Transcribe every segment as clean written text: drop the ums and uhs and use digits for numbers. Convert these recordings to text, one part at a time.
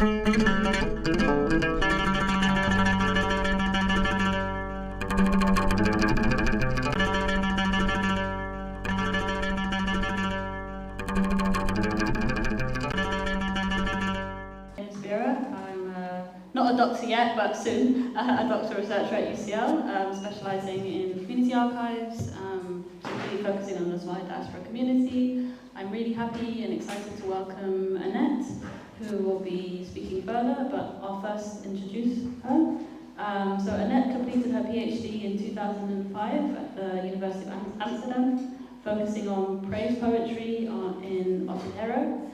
Not a doctor yet, but soon, a doctoral researcher at UCL, specialising in community archives, particularly focusing on the Somali diaspora community. I'm really happy and excited to welcome Anette, who will be speaking further, but I'll first introduce her. So Anette completed her PhD in 2005 at the University of Amsterdam, focusing on praise poetry in Ottenhero.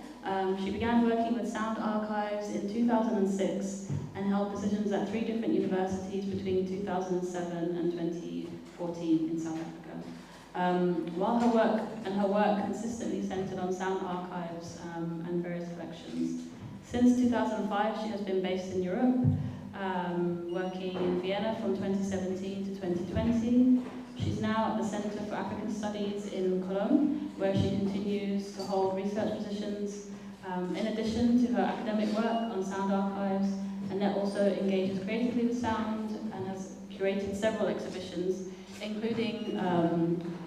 She began working with sound archives in 2006 and held positions at 3 different universities between 2007 and 2014 in South Africa. While her work consistently centered on sound archives and various collections. Since 2005, she has been based in Europe, working in Vienna from 2017 to 2020. She's now at the Center for African Studies in Cologne, where she continues to hold research positions. In addition to her academic work on sound archives, Anette also engages creatively with sound and has curated several exhibitions, including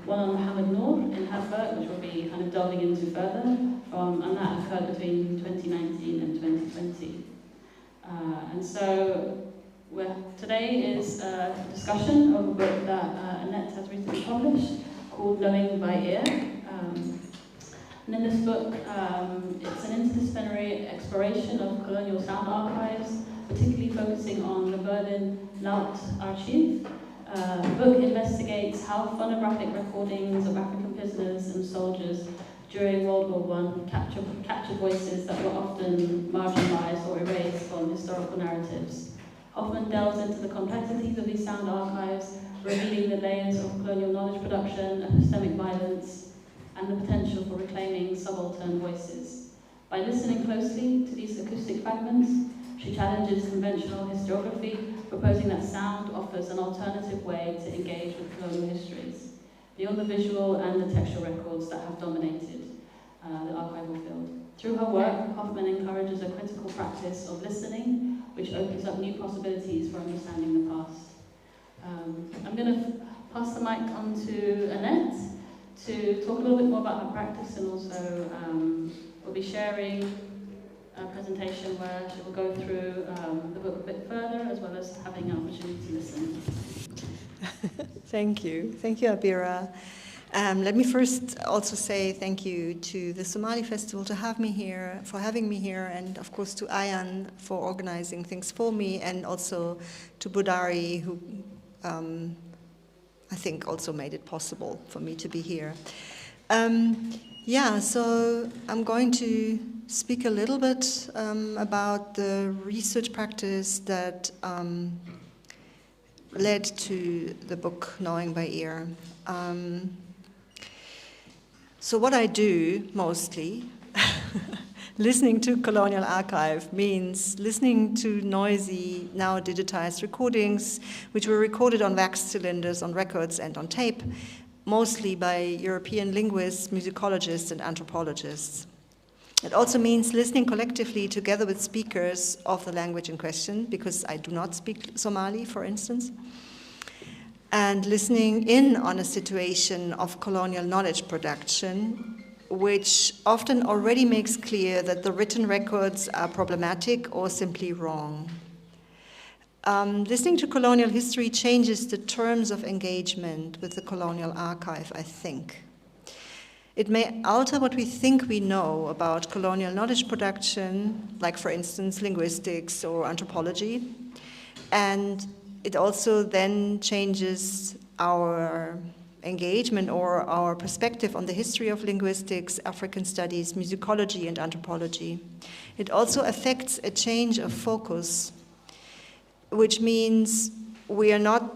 one on Mohammed Noor in Hamburg, which we'll be kind of delving into further, and that occurred between 2019 and 2020. And so today is a discussion of a book that Anette has recently published called Knowing by Ear. And in this book, it's an interdisciplinary exploration of colonial sound archives, particularly focusing on the Berlin Lautarchiv. The book investigates how phonographic recordings of African prisoners and soldiers during World War I captured voices that were often marginalized or erased from historical narratives. Hoffmann delves into the complexities of these sound archives, revealing the layers of colonial knowledge production, epistemic violence, and the potential for reclaiming subaltern voices. By listening closely to these acoustic fragments, she challenges conventional historiography, proposing that sound offers an alternative way to engage with colonial histories, beyond the visual and the textual records that have dominated the archival field. Through her work, Hoffmann encourages a critical practice of listening, which opens up new possibilities for understanding the past. I'm going to pass the mic on to Anette to talk a little bit more about her practice, and also we'll be sharing a presentation where she will go through the book a bit further, as well as having an opportunity to listen. Thank you, Abira. Let me first also say thank you to the Somali Festival for having me here, and of course to Ayan for organizing things for me, and also to Budari, who I think also made it possible for me to be here. So I'm going to speak a little bit about the research practice that led to the book Knowing by Ear. So what I do mostly, listening to colonial archive, means listening to noisy, now digitized recordings, which were recorded on wax cylinders, on records, and on tape, mostly by European linguists, musicologists, and anthropologists. It also means listening collectively together with speakers of the language in question, because I do not speak Somali, for instance, and listening in on a situation of colonial knowledge production, which often already makes clear that the written records are problematic or simply wrong. Listening to colonial history changes the terms of engagement with the colonial archive, I think. It may alter what we think we know about colonial knowledge production, like, for instance, linguistics or anthropology, and it also then changes our engagement or our perspective on the history of linguistics, African studies, musicology, and anthropology. It also affects a change of focus, which means we are not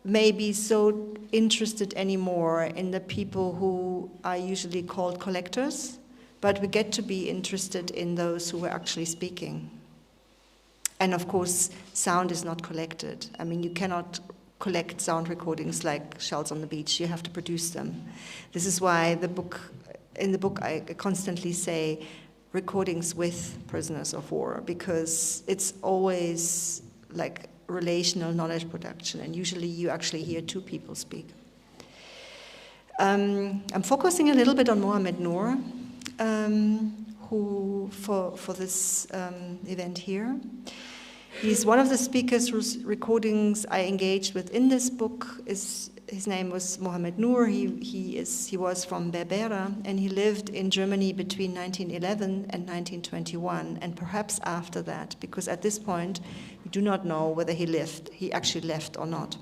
maybe so interested anymore in the people who are usually called collectors, but we get to be interested in those who are actually speaking. And of course, sound is not collected. I mean, you cannot collect sound recordings like shells on the beach. You have to produce them. This is why in the book I constantly say, recordings with prisoners of war, because it's always like relational knowledge production, and usually you actually hear two people speak. I'm focusing a little bit on Mohamed Noor, who for this event here. He's one of the speakers whose recordings I engaged with in this book. His name was Mohamed Noor. He was from Berbera, and he lived in Germany between 1911 and 1921, and perhaps after that, because at this point we do not know whether he actually left or not.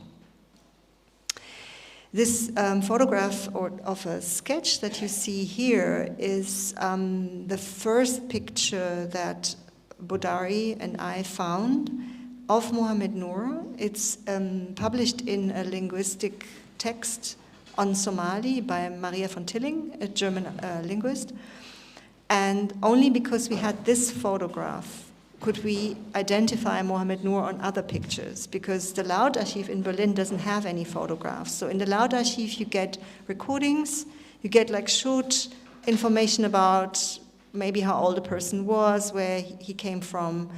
This photograph of a sketch that you see here is the first picture that Bodari and I found of Mohamed Noor. It's published in a linguistic text on Somali by Maria von Tilling, a German linguist. And only because we had this photograph could we identify Mohamed Noor on other pictures, because the Lautarchiv in Berlin doesn't have any photographs. So in the Lautarchiv you get recordings, you get like short information about maybe how old a person was, where he came from,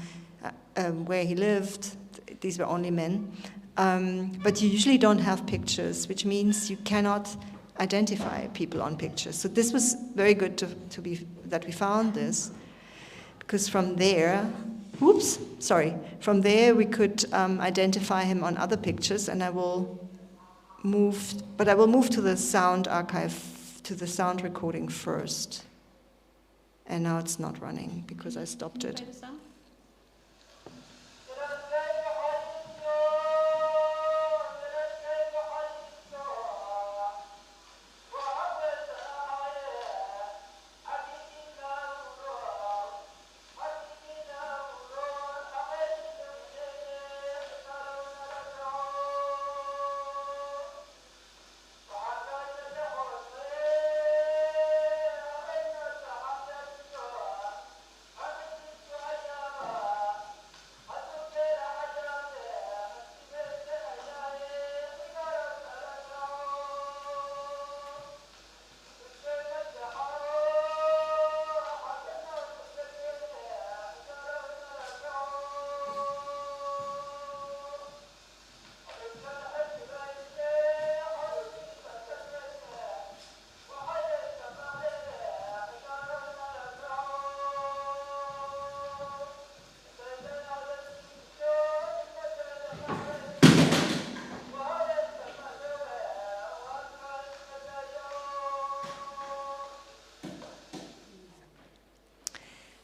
where he lived. These were only men. But you usually don't have pictures, which means you cannot identify people on pictures. So this was very good that we found this, because from there, from there we could identify him on other pictures, and I will move to the sound archive, to the sound recording first. And now it's not running because I stopped it.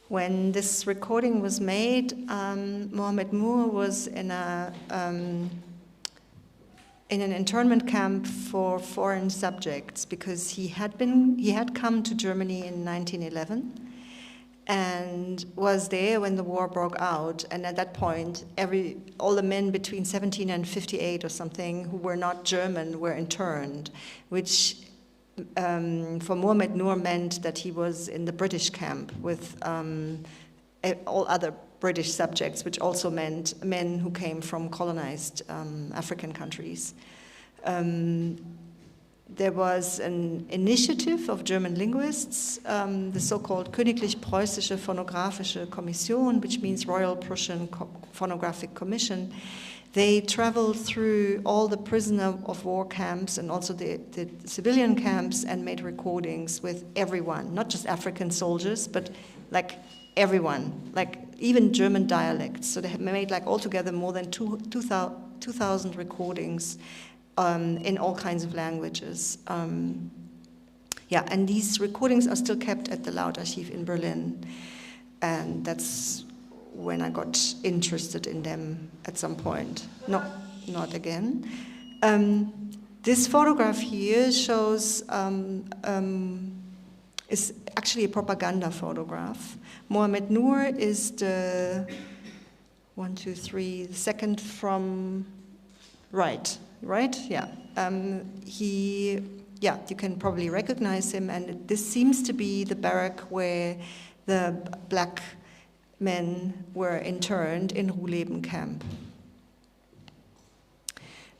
When this recording was made, Mohamed Noor was in an internment camp for foreign subjects, because he had come to Germany in 1911 and was there when the war broke out. And at that point, all the men between 17 and 58 or something who were not German were interned, which for Mohamed Noor meant that he was in the British camp with all other British subjects, which also meant men who came from colonized African countries. There was an initiative of German linguists, the so-called Königlich Preußische Phonographische Kommission, which means Royal Prussian Phonographic Commission. They traveled through all the prisoner of war camps and also the civilian camps and made recordings with everyone, not just African soldiers, but like everyone, like even German dialects. So they made like altogether more than 2,000 recordings in all kinds of languages. And these recordings are still kept at the Lautarchiv in Berlin. And that's when I got interested in them at some point. Not again. This photograph here shows, is actually a propaganda photograph. Mohamed Noor is the second from right? Yeah. You can probably recognize him, and this seems to be the barrack where the black men were interned in Ruhleben camp.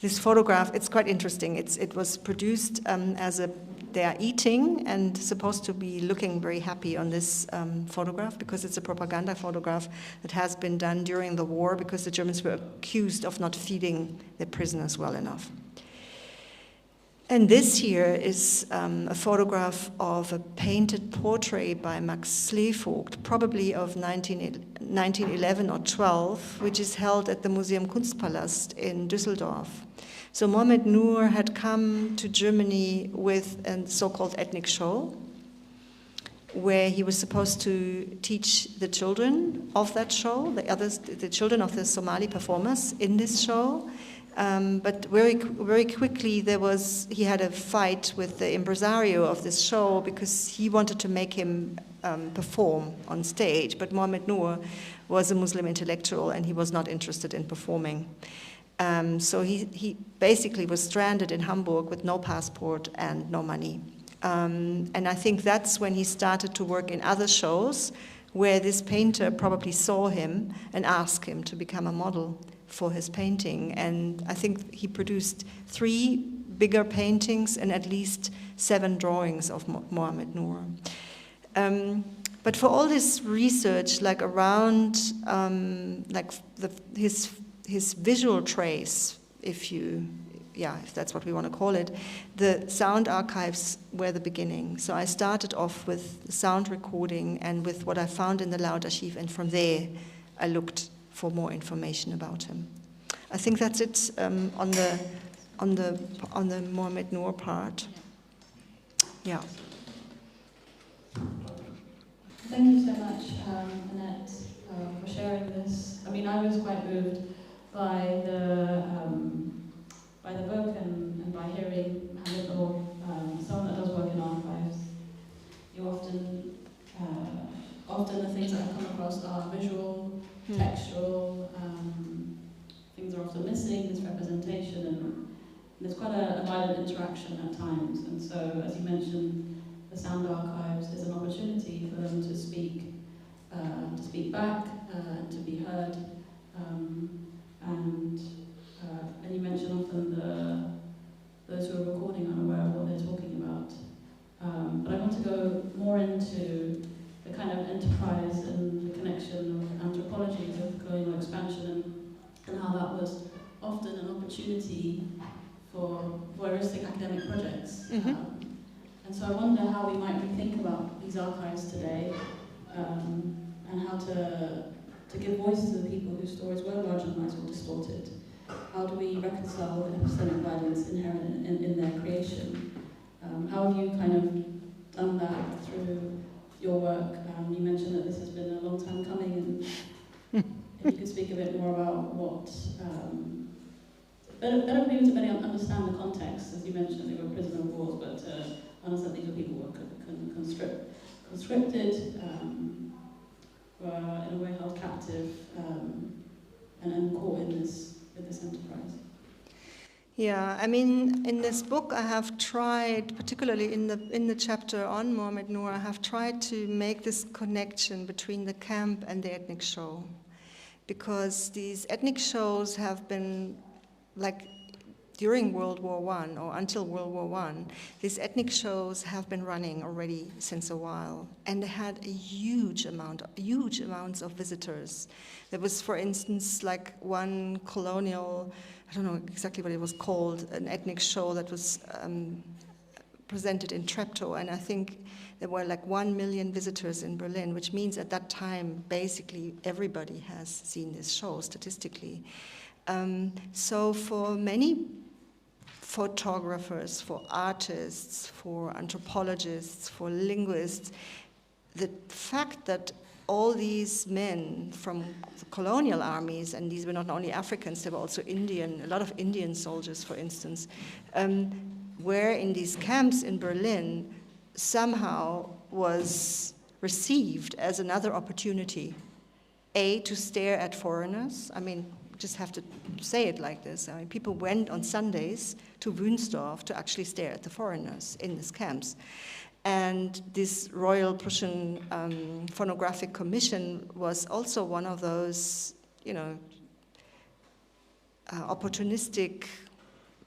This photograph, it's quite interesting. It was produced as a they are eating and supposed to be looking very happy on this photograph, because it's a propaganda photograph that has been done during the war because the Germans were accused of not feeding their prisoners well enough. And this here is a photograph of a painted portrait by Max Slevogt, probably of 1911 or 12, which is held at the Museum Kunstpalast in Düsseldorf. So Mohamed Noor had come to Germany with a so-called ethnic show, where he was supposed to teach the children of that show, the children of the Somali performers in this show. But very quickly he had a fight with the impresario of this show because he wanted to make him perform on stage. But Mohamed Noor was a Muslim intellectual and he was not interested in performing. So he basically was stranded in Hamburg with no passport and no money. And I think that's when he started to work in other shows where this painter probably saw him and asked him to become a model for his painting. And I think he produced 3 bigger paintings and at least 7 drawings of Mohamed Noor. But for all this research, like around his visual trace, if that's what we want to call it, the sound archives were the beginning. So I started off with the sound recording and with what I found in the Loud Archive, and from there I looked for more information about him. I think that's it on the Mohamed Noor part. Yeah. Thank you so much, Anette, for sharing this. I mean, I was quite moved by the book and by hearing how little someone that does work in archives. You often the things that I come across are visual, textual, things are often missing, misrepresentation, and there's quite a violent interaction at times. And so, as you mentioned, the sound archives is an opportunity for them to speak back, and to be heard. And you mentioned often those who are recording are unaware of what they're talking about. But I want to go more into the kind of enterprise and the connection of anthropology with colonial expansion and how that was often an opportunity for voyeuristic academic projects. And so I wonder how we might rethink about these archives today, and how to give voice to the people whose stories were marginalized or distorted. How do we reconcile the epistemic violence inherent in their creation? How have you kind of done that through your work? You mentioned that this has been a long time coming, and if you could speak a bit more about what, better maybe to better understand the context. As you mentioned, they were prisoner of wars, but understand these were people who were conscripted, were in a way held captive, and caught in this enterprise. Yeah, I mean, in this book I have tried, particularly in the chapter on Mohamed Noor, I have tried to make this connection between the camp and the ethnic show. Because these ethnic shows have been, like, during World War I or until World War I, these ethnic shows have been running already since a while, and they had a huge amounts of visitors. There was, for instance, like one colonial, I don't know exactly what it was called, an ethnic show that was presented in Treptow, and I think there were like 1 million visitors in Berlin, which means at that time, basically everybody has seen this show statistically. So for many photographers, for artists, for anthropologists, for linguists, the fact that all these men from the colonial armies, and these were not only Africans, they were also Indian, a lot of Indian soldiers, for instance, were in these camps in Berlin, somehow was received as another opportunity, to stare at foreigners. I mean, just have to say it like this. I mean, people went on Sundays to Wünsdorf to actually stare at the foreigners in these camps. And this Royal Prussian Phonographic Commission was also one of those, opportunistic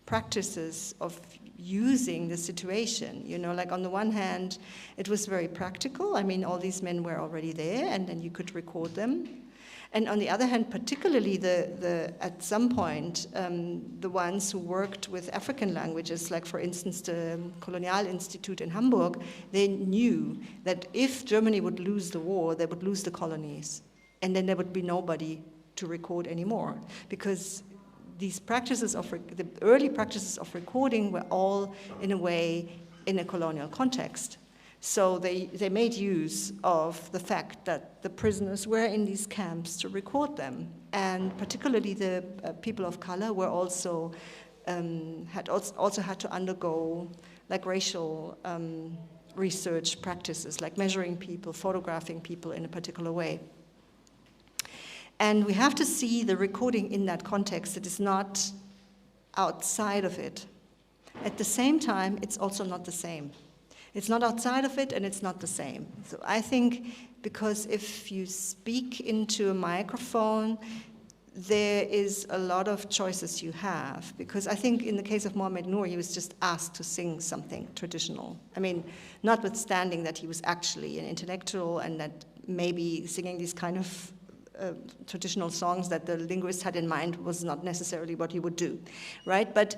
practices of using the situation. You know, like on the one hand, it was very practical. I mean, all these men were already there, and then you could record them. And on the other hand, particularly at some point, the ones who worked with African languages, like for instance the Colonial Institute in Hamburg, they knew that if Germany would lose the war, they would lose the colonies. And then there would be nobody to record anymore. Because these practices the early practices of recording were all, in a way, in a colonial context. So they made use of the fact that the prisoners were in these camps to record them. And particularly the people of color were also had to undergo like racial research practices, like measuring people, photographing people in a particular way. And we have to see the recording in that context. It is not outside of it. At the same time, it's also not the same. It's not outside of it, and it's not the same. So I think because if you speak into a microphone, there is a lot of choices you have. Because I think in the case of Mohamed Noor, he was just asked to sing something traditional. I mean, notwithstanding that he was actually an intellectual and that maybe singing these kind of traditional songs that the linguist had in mind was not necessarily what he would do, right? But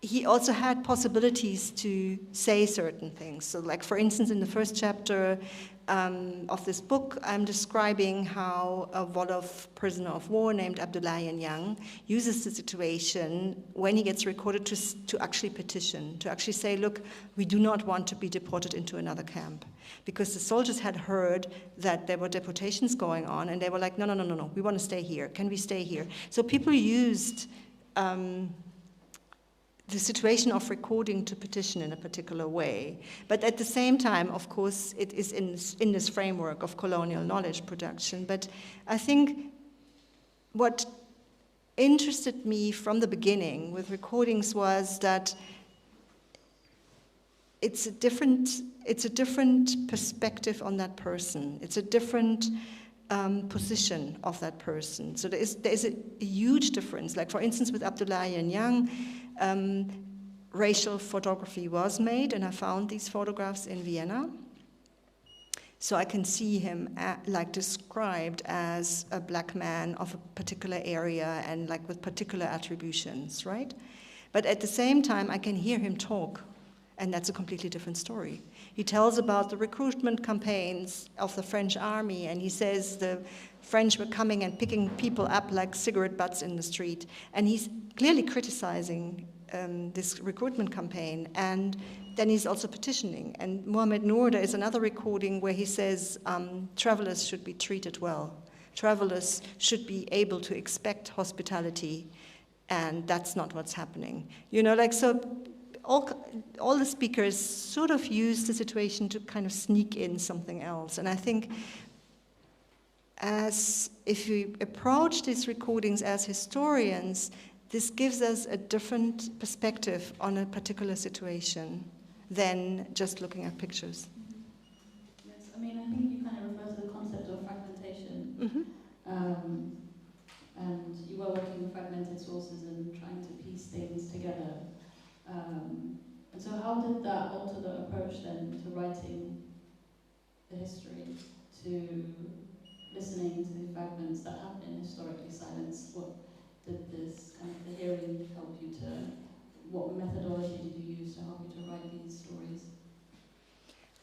he also had possibilities to say certain things. So like, for instance, in the first chapter of this book, I'm describing how a Wolof prisoner of war named Abdullahi Nyang uses the situation when he gets recorded to actually petition, to actually say, look, we do not want to be deported into another camp. Because the soldiers had heard that there were deportations going on, and they were like, no, we want to stay here. Can we stay here? So people used the situation of recording to petition in a particular way. But at the same time, of course, it is in this framework of colonial knowledge production. But I think what interested me from the beginning with recordings was that it's a different perspective on that person. It's a different position of that person. So there is a huge difference. Like, for instance, with Abdullahi Nyang, racial photography was made, and I found these photographs in Vienna. So I can see him described as a black man of a particular area and like with particular attributions, right? But at the same time, I can hear him talk, and that's a completely different story. He tells about the recruitment campaigns of the French army, and he says the French were coming and picking people up like cigarette butts in the street. And he's clearly criticizing this recruitment campaign, and then he's also petitioning. And Mohamed Noor, there is another recording where he says travelers should be treated well. Travelers should be able to expect hospitality, and that's not what's happening. You know, like, so all the speakers sort of use the situation to kind of sneak in something else. And I think as if we approach these recordings as historians, this gives us a different perspective on a particular situation than just looking at pictures. Yes, I mean, I think you kind of refer to the concept of fragmentation. Mm-hmm. And you were working with fragmented sources and trying to piece things together. And so how did that alter the approach then to writing the history, to listening to the fragments that have been historically silenced? What did this kind of the hearing help you to, what methodology did you use to help you to write these stories?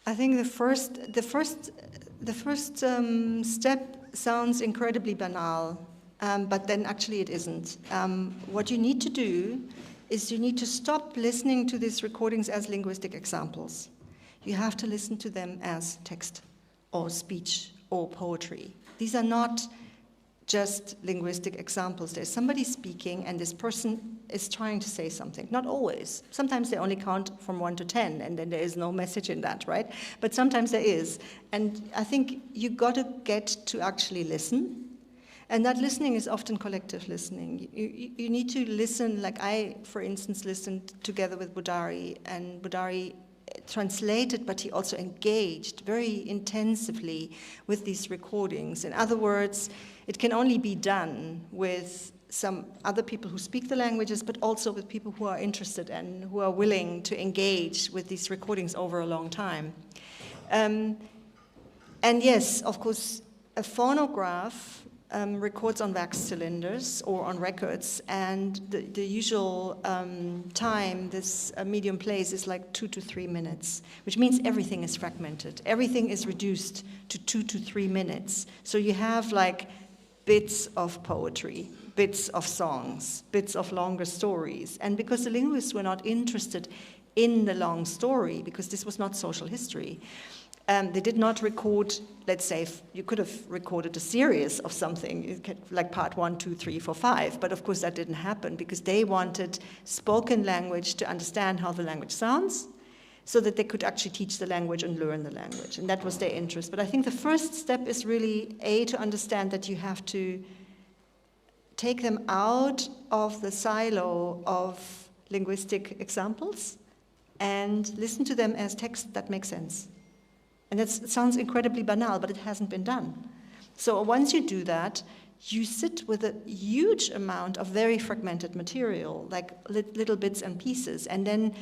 I think the first step sounds incredibly banal, but then actually it isn't. What you need to do is you need to stop listening to these recordings as linguistic examples. You have to listen to them as text or speech or poetry. These are not just linguistic examples. There's somebody speaking and this person is trying to say something. Not always. Sometimes they only count from 1 to 10 and then there is no message in that, right? But sometimes there is. And I think you got to get to actually listen. And that listening is often collective listening. You need to listen, like I, for instance, listened together with Budari, and Budari translated, but he also engaged very intensively with these recordings. In other words, it can only be done with some other people who speak the languages, but also with people who are interested and who are willing to engage with these recordings over a long time. And yes, of course, a phonograph records on wax cylinders or on records, and the usual time this medium plays is like 2 to 3 minutes, which means everything is fragmented. Everything is reduced to 2 to 3 minutes. So you have like bits of poetry, bits of songs, bits of longer stories. And because the linguists were not interested in the long story, because this was not social history, they did not record, let's say, you could have recorded a series of something, like part 1, 2, 3, 4, 5, but of course that didn't happen because they wanted spoken language to understand how the language sounds so that they could actually teach the language and learn the language, and that was their interest. But I think the first step is really, to understand that you have to take them out of the silo of linguistic examples and listen to them as text that makes sense. And it sounds incredibly banal, but it hasn't been done. So once you do that, you sit with a huge amount of very fragmented material, like little bits and pieces. And then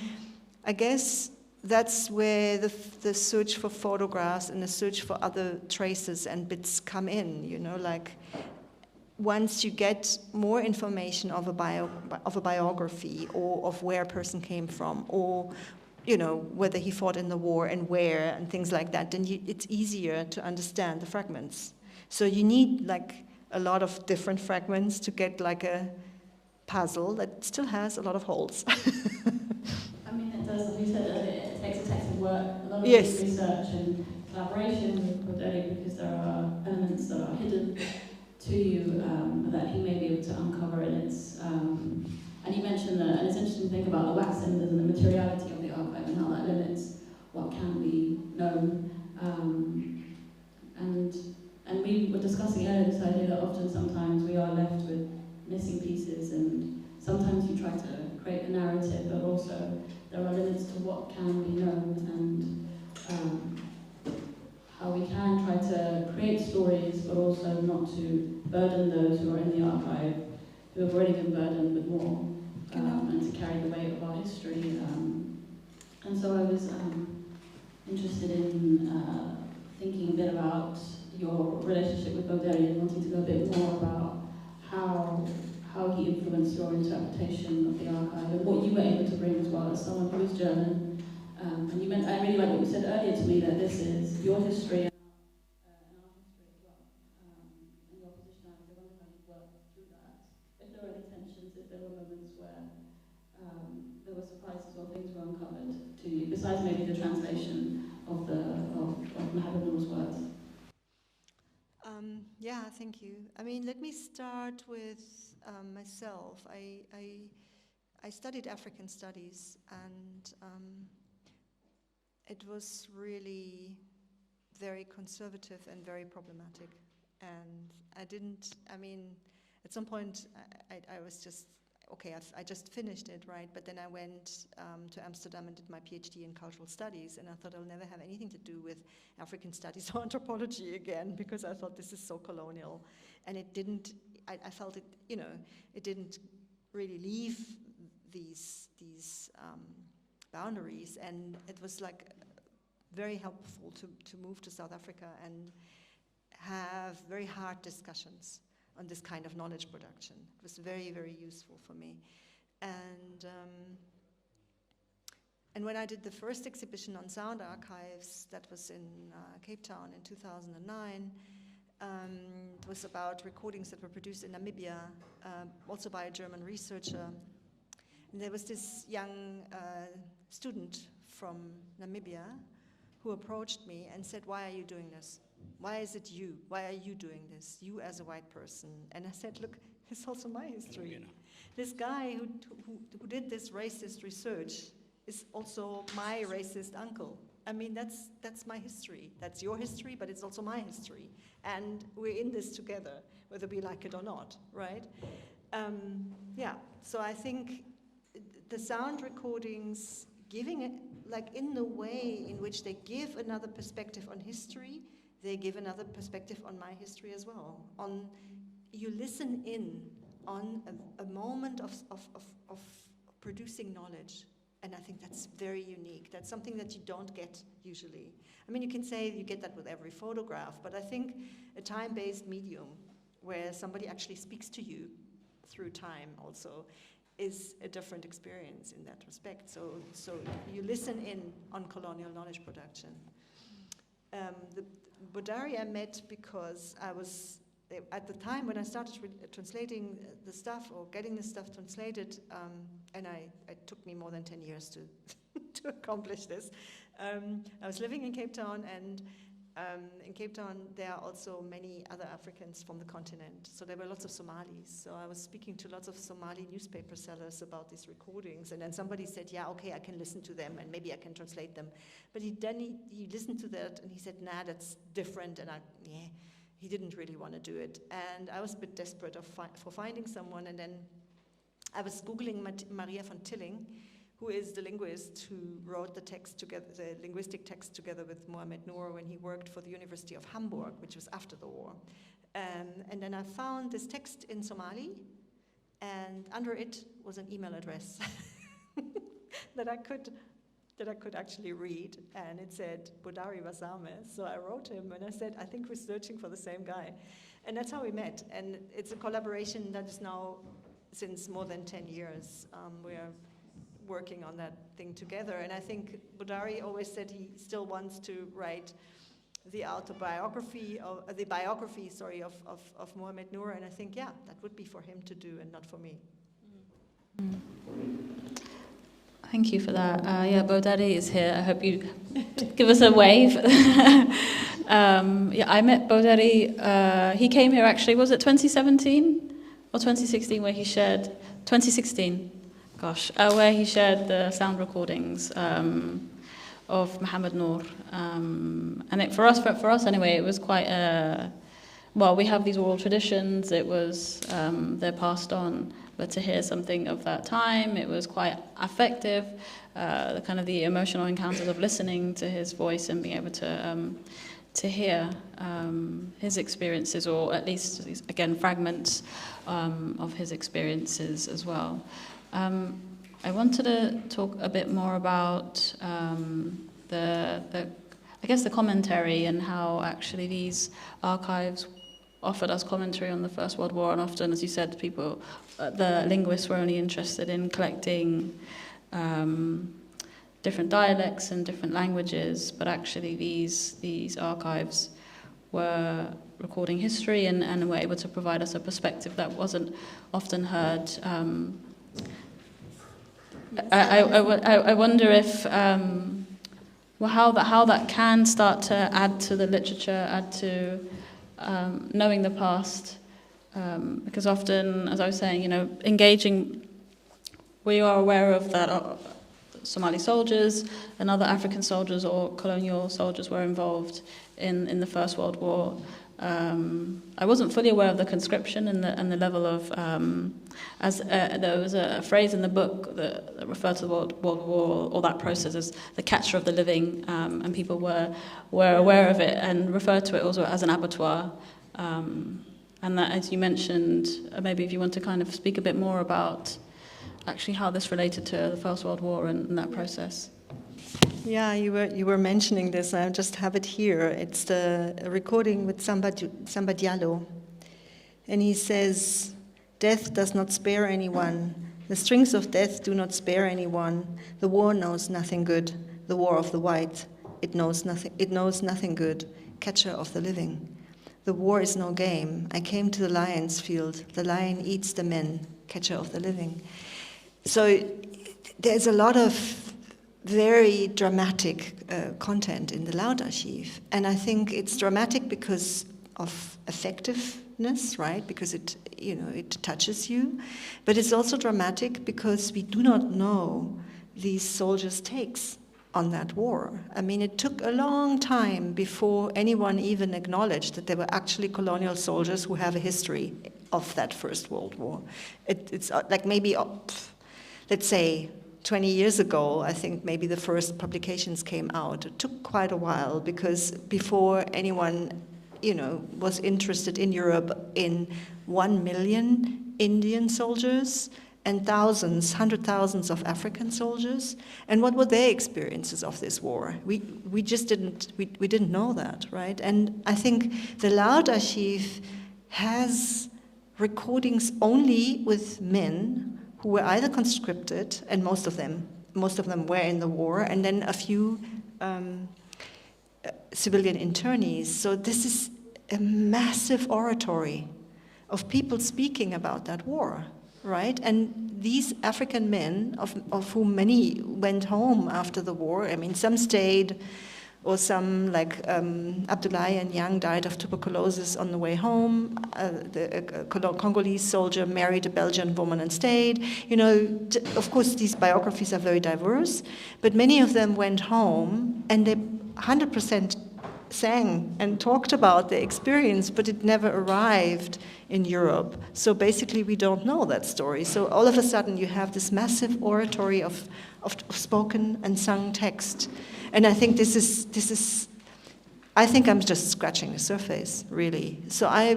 I guess that's where the search for photographs and the search for other traces and bits come in, you know, like once you get more information of a biography or of where a person came from or you know, whether he fought in the war and where and things like that, then it's easier to understand the fragments. So you need like a lot of different fragments to get like a puzzle that still has a lot of holes. I mean, it does, like you said earlier, it takes a text of work, a lot of Yes. research and collaboration with Cordeli because there are elements that are hidden to you that he may be able to uncover, and it's and you mentioned that, and it's interesting to think about the wax cylinders and the materiality of the archive and how that limits what can be known. And we were discussing earlier this idea that often sometimes we are left with missing pieces, and sometimes you try to create a narrative, but also there are limits to what can be known, and how we can try to create stories, but also not to burden those who are in the archive, who have already been burdened with more, and to carry the weight of our history. And so I was interested in thinking a bit about your relationship with Baudelaire and wanting to know a bit more about how he influenced your interpretation of the archive and what you were able to bring as well as someone who is German. And I really like what you said earlier to me, that this is your history and our history as well, and your position. I wonder how you worked through that. If there were any tensions, if there were moments where there were surprises or things were uncovered to you, besides maybe the translation of Mahabharata's words. Yeah, thank you. I mean, let me start with myself. I studied African studies, and it was really very conservative and very problematic. And at some point I was just, okay, I just finished it, right? But then I went to Amsterdam and did my PhD in cultural studies, and I thought I'll never have anything to do with African studies or anthropology again, because I thought this is so colonial. And it didn't, I felt it, you know, it didn't really leave these boundaries, and it was like very helpful to move to South Africa and have very hard discussions on this kind of knowledge production. It was very, very useful for me. And when I did the first exhibition on sound archives, that was in Cape Town in 2009, it was about recordings that were produced in Namibia, also by a German researcher. And there was this young student from Namibia who approached me and said, "Why are you doing this? Why is it you? Why are you doing this? You as a white person." And I said, "Look, it's also my history. This guy who did this racist research is also my racist uncle. I mean, that's my history. That's your history, but it's also my history. And we're in this together, whether we like it or not, right?" Yeah, so I think the sound recordings, giving it, like in the way in which they give another perspective on history, they give another perspective on my history as well. You listen in on a moment of producing knowledge. And I think that's very unique. That's something that you don't get usually. I mean, you can say you get that with every photograph, but I think a time-based medium where somebody actually speaks to you through time also is a different experience in that respect. So you listen in on colonial knowledge production. The Bodari I met because I was, at the time when I started translating the stuff or getting the stuff translated, and it took me more than 10 years to to accomplish this. I was living in Cape Town, and in Cape Town there are also many other Africans from the continent. So there were lots of Somalis. So I was speaking to lots of Somali newspaper sellers about these recordings, and then somebody said, yeah, okay, I can listen to them and maybe I can translate them. But he listened to that and he said, nah, that's different, and he didn't really want to do it. And I was a bit desperate for finding someone, and then I was Googling Maria von Tilling, who is the linguist who wrote the text together, the linguistic text together with Mohamed Noor when he worked for the University of Hamburg, which was after the war. And then I found this text in Somali, and under it was an email address that I could actually read, and it said Bodari Wasame. So I wrote him and I said, I think we're searching for the same guy. And that's how we met. And it's a collaboration that is now since more than 10 years. We're working on that thing together. And I think Bodari always said he still wants to write the autobiography, the biography, of Mohamed Noor. And I think, yeah, that would be for him to do and not for me. Thank you for that. Yeah, Bodari is here. I hope you give us a wave. Yeah, I met Bodari. He came here actually, was it 2017 or 2016 where he shared, 2016, gosh, where he shared the sound recordings of Mohamed Noor. And for us anyway, it was quite well, we have these oral traditions. It was, they're passed on. But to hear something of that time, it was quite affective. The kind of the emotional encounters of listening to his voice and being able to hear his experiences, or at least again fragments of his experiences as well. I wanted to talk a bit more about I guess the commentary and how actually these archives offered us commentary on the First World War, and often, as you said, the linguists were only interested in collecting different dialects and different languages, but actually these archives were recording history and were able to provide us a perspective that wasn't often heard. I wonder if how that can start to add to the literature, add to knowing the past, because often, as I was saying, engaging, we are aware of that Somali soldiers and other African soldiers or colonial soldiers were involved in the First World War. I wasn't fully aware of the conscription and the level of, there was a phrase in the book that referred to the World War, or that process, as the capture of the living, and people were aware of it and referred to it also as an abattoir. And that, as you mentioned, maybe if you want to kind of speak a bit more about actually how this related to the First World War and that process. Yeah, you were mentioning this. I just have it here. It's the recording with Samba Diallo. And he says, "Death does not spare anyone. The strings of death do not spare anyone. The war knows nothing good. The war of the white. It knows nothing good. Catcher of the living. The war is no game. I came to the lion's field. The lion eats the men. Catcher of the living." So there's a lot of very dramatic content in the Loud Archive. And I think it's dramatic because of effectiveness, right? Because it touches you. But it's also dramatic because we do not know these soldiers' takes on that war. I mean, it took a long time before anyone even acknowledged that there were actually colonial soldiers who have a history of that First World War. It's like maybe, let's say, 20 years ago, I think maybe the first publications came out. It took quite a while because before anyone was interested in Europe in 1 million Indian soldiers and hundred thousands of African soldiers. And what were their experiences of this war? We just didn't know that, right? And I think the Loud Archive has recordings only with men who were either conscripted, and most of them were in the war, and then a few civilian internees. So this is a massive oratory of people speaking about that war, right? And these African men, of whom many went home after the war, I mean, some stayed, or some, like Abdoulaye and Yang, died of tuberculosis on the way home. The Congolese soldier married a Belgian woman and stayed. Of course, these biographies are very diverse, but many of them went home, and they 100% sang and talked about their experience, but it never arrived in Europe. So basically, we don't know that story. So all of a sudden, you have this massive oratory of spoken and sung text. And I think this is I think I'm just scratching the surface, really. So I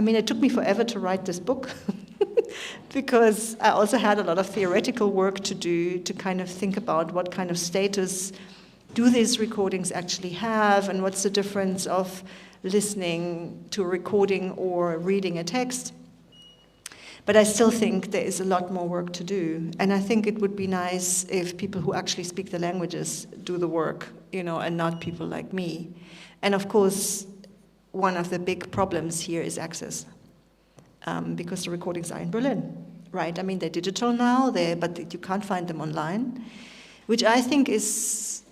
mean, it took me forever to write this book because I also had a lot of theoretical work to do to kind of think about what kind of status do these recordings actually have, and what's the difference of listening to a recording or reading a text. But I still think there is a lot more work to do. And I think it would be nice if people who actually speak the languages do the work, and not people like me. And of course, one of the big problems here is access, because the recordings are in Berlin, right? I mean, they're digital now, but you can't find them online, which I think is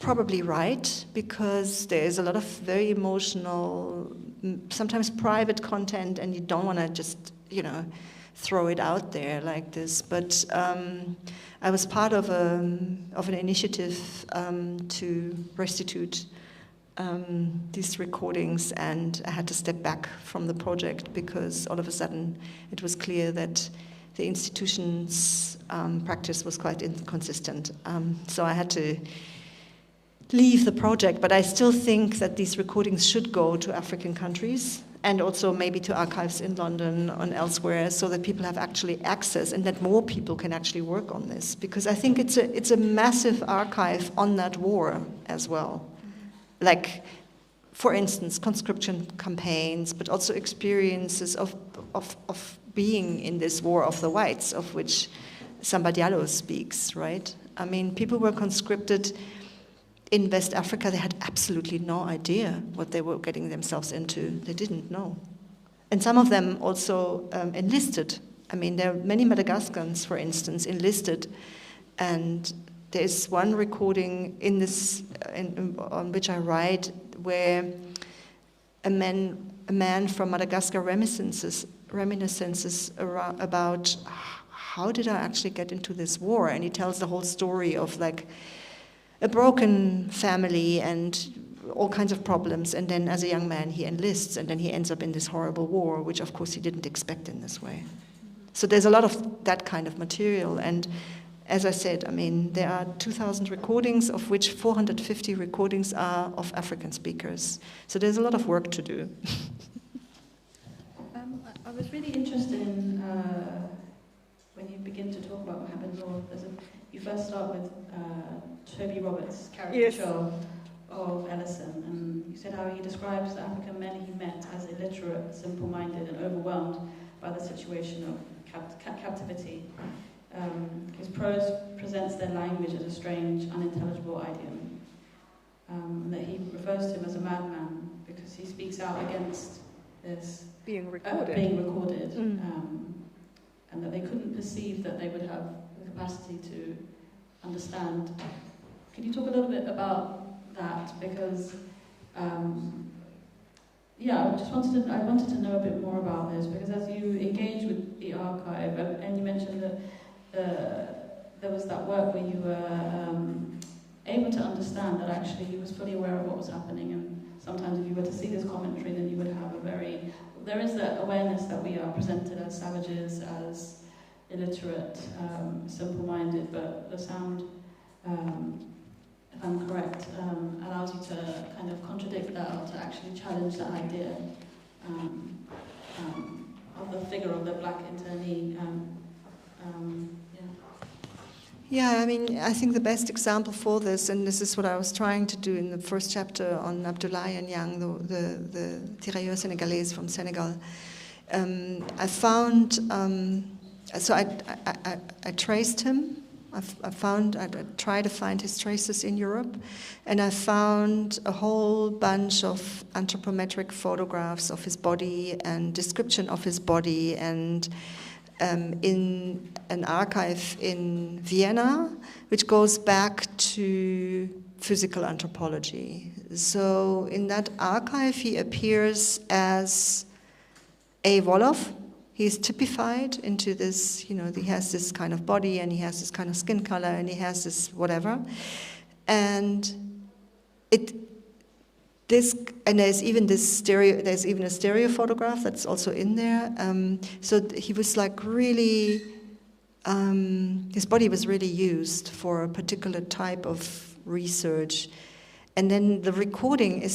probably right, because there is a lot of very emotional, sometimes private content, and you don't want to just throw it out there like this. But I was part of an initiative to restitute these recordings, and I had to step back from the project because all of a sudden it was clear that the institution's practice was quite inconsistent. So I had to leave the project, but I still think that these recordings should go to African countries, and also maybe to archives in London and elsewhere, so that people have actually access, and that more people can actually work on this. Because I think it's a massive archive on that war as well. Like, for instance, conscription campaigns, but also experiences of being in this war of the whites, of which Samba Diallo speaks, right? I mean, people were conscripted in West Africa. They had absolutely no idea what they were getting themselves into. They didn't know. And some of them also enlisted. I mean, there are many Madagascans, for instance, enlisted. And there is one recording in this, on which I write, where a man from Madagascar reminiscences about how did I actually get into this war? And he tells the whole story of like a broken family and all kinds of problems, and then as a young man he enlists, and then he ends up in this horrible war, which of course he didn't expect in this way. So there's a lot of that kind of material, and as I said, I mean, there are 2,000 recordings, of which 450 recordings are of African speakers. So there's a lot of work to do. I was really interested in when you begin to talk about what happened north. You first start with Toby Roberts' caricature of Ellison, and you said how he describes the African men he met as illiterate, simple-minded, and overwhelmed by the situation of captivity. His prose presents their language as a strange, unintelligible idiom, and that he refers to him as a madman because he speaks out against this being recorded, and that they couldn't perceive that they would have the capacity to understand. Can you talk a little bit about that? Because I wanted to know a bit more about this, because as you engage with the archive, and you mentioned that there was that work where you were able to understand that actually he was fully aware of what was happening, and sometimes if you were to see this commentary, then you would have there is that awareness that we are presented as savages, as illiterate, simple-minded, but the sound if I'm correct, allows you to kind of contradict that or to actually challenge that idea of the figure of the black internee. Yeah, I mean, I think the best example for this, and this is what I was trying to do in the first chapter on Abdoulaye Niang, the tirailleur sénégalais from Senegal. I found, so I traced him. I tried to find his traces in Europe, and I found a whole bunch of anthropometric photographs of his body and description of his body, and in an archive in Vienna, which goes back to physical anthropology. So in that archive, he appears as a Wolof. He's typified into this, he has this kind of body, and he has this kind of skin color, and he has this whatever. And there's even a stereo photograph that's also in there. So he was like really, his body was really used for a particular type of research. And then the recording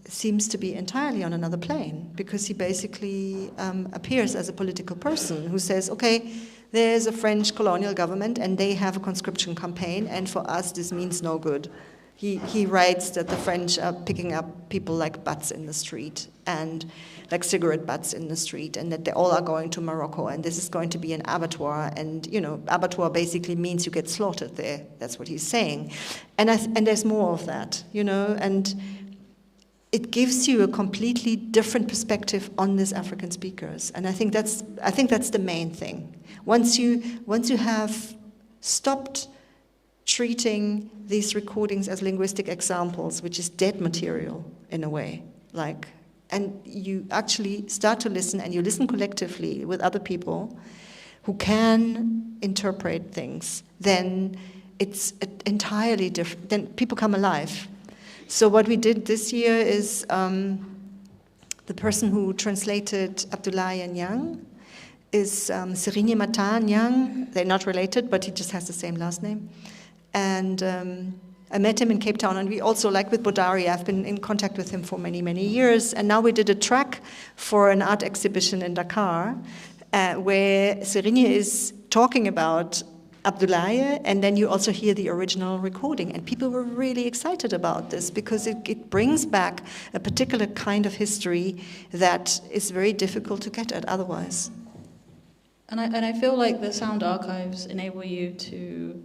seems to be entirely on another plane, because he basically appears as a political person who says, okay, there's a French colonial government and they have a conscription campaign, and for us this means no good. He writes that the French are picking up people like butts in the street, and like cigarette butts in the street, and that they all are going to Morocco, and this is going to be an abattoir, and abattoir basically means you get slaughtered there. That's what he's saying, and there's more of that, and it gives you a completely different perspective on these African speakers, and I think that's the main thing. Once you have stopped treating these recordings as linguistic examples, which is dead material in a way, and you actually start to listen, and you listen collectively with other people who can interpret things, then it's entirely different. Then people come alive. So what we did this year is the person who translated Abdoulaye Niang is Serigne Mata Niang. They're not related, but he just has the same last name. And I met him in Cape Town, and we also, like with Bodari, I've been in contact with him for many, many years. And now we did a track for an art exhibition in Dakar, where Serigne is talking about Abdoulaye, and then you also hear the original recording. And people were really excited about this, because it brings back a particular kind of history that is very difficult to get at otherwise. And I feel like the sound archives enable you to,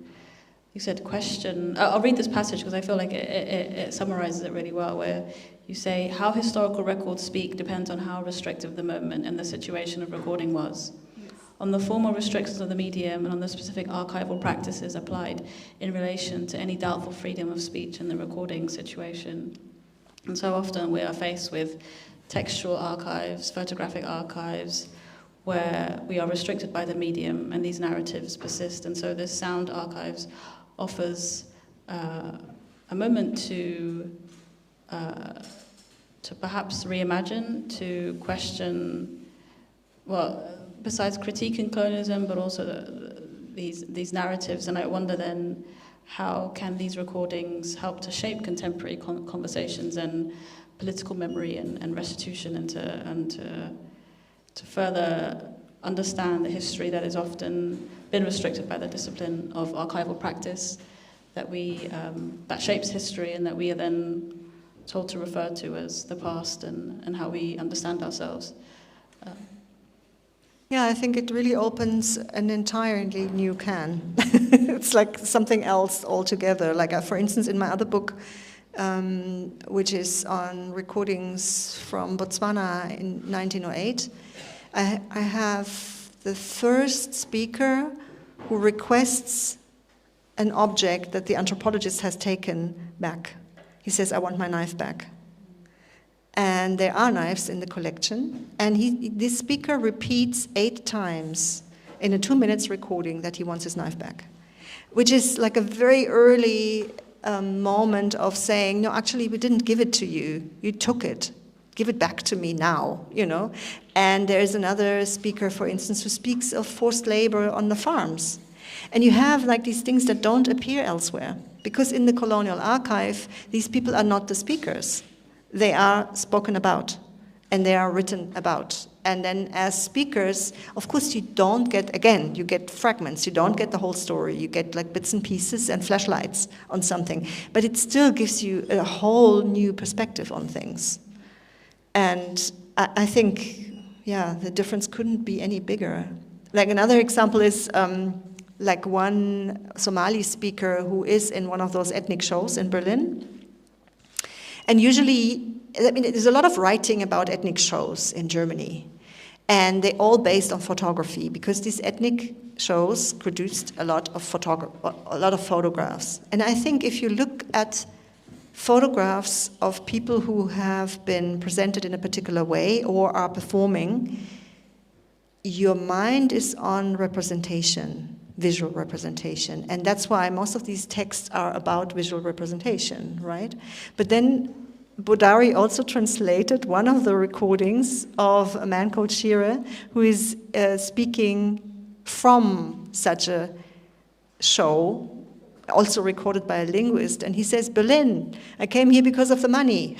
you said question. I'll read this passage because I feel like it summarizes it really well, where you say, how historical records speak depends on how restrictive the moment and the situation of recording was. Yes. On the formal restrictions of the medium and on the specific archival practices applied in relation to any doubtful freedom of speech in the recording situation. And so often we are faced with textual archives, photographic archives, where we are restricted by the medium and these narratives persist. And so this sound archives offers a moment to perhaps reimagine, to question, besides critiquing colonialism, but also these narratives. And I wonder then, how can these recordings help to shape contemporary conversations and political memory and restitution, and to further understand the history that has often been restricted by the discipline of archival practice, that shapes history and that we are then told to refer to as the past, and how we understand ourselves. Yeah, I think it really opens an entirely new can. It's like something else altogether. Like, for instance, in my other book, which is on recordings from Botswana in 1908, I have the first speaker who requests an object that the anthropologist has taken back. He says, I want my knife back. And there are knives in the collection. And this speaker repeats 8 times in a 2 minutes recording that he wants his knife back, which is like a very early moment of saying, no, actually, we didn't give it to you. You took it. Give it back to me now, And there's another speaker, for instance, who speaks of forced labor on the farms. And you have like these things that don't appear elsewhere. Because in the colonial archive, these people are not the speakers. They are spoken about, and they are written about. And then as speakers, of course you don't get, again, you get fragments, you don't get the whole story, you get like bits and pieces and flashlights on something, but it still gives you a whole new perspective on things. And I think, yeah, the difference couldn't be any bigger. Like another example is like one Somali speaker who is in one of those ethnic shows in Berlin. And usually, I mean, there's a lot of writing about ethnic shows in Germany. And they're all based on photography, because these ethnic shows produced a lot of photographs. And I think if you look at photographs of people who have been presented in a particular way or are performing, your mind is on representation, visual representation. And that's why most of these texts are about visual representation, right? But then Bodari also translated one of the recordings of a man called Shire, who is speaking from such a show, also recorded by a linguist, and he says, "Berlin, I came here because of the money.